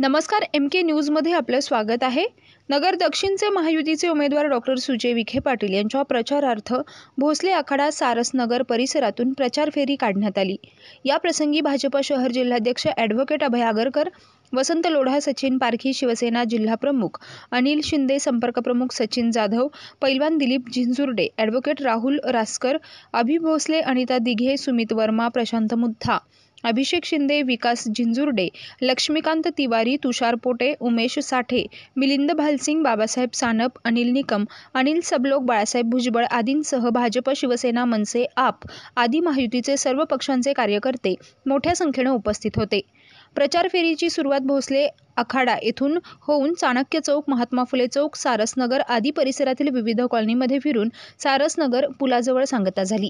नमस्कार, MK न्यूजमध्ये आपलं स्वागत आहे। नगर दक्षिणचे महायुतीचे उमेदवार डॉक्टर सुजय विखे पाटील यांच्या प्रचारार्थ भोसले आखाडा सारसनगर परिसरातून प्रचार फेरी काढण्यात आली। या प्रसंगी भाजप शहर जिल्हाध्यक्ष ॲडव्होकेट अभय आगरकर, वसंत लोढा, सचिन पारखी, शिवसेना जिल्हा प्रमुख अनिल शिंदे, संपर्क प्रमुख सचिन जाधव, पैलवान दिलीप झिंजुर्डे, ॲडव्होकेट राहुल रासकर, अभि भोसले, अनिता दिघे, सुमित वर्मा, प्रशांत मुथा, अभिषेक शिंदे, विकास झिंजुर्डे, लक्ष्मीकांत तिवारी, तुषार पोटे, उमेश साठे, मिलिंद भालसिंग, बाबासाहेब सानप, अनिल निकम, अनिल सबलोक, बाळासाहेब भुजबळ आदींसह भाजप, शिवसेना, मनसे, आप आदी महायुतीचे सर्व पक्षांचे कार्यकर्ते मोठ्या संख्येने उपस्थित होते। प्रचार फेरीची सुरुवात भोसले आखाडा येथून होऊन चाणक्य चौक, महात्मा फुले चौक, सारसनगर आदी परिसरातील विविध कॉलनीमध्ये फिरून सारसनगर पुलाजवळ सांगता झाली।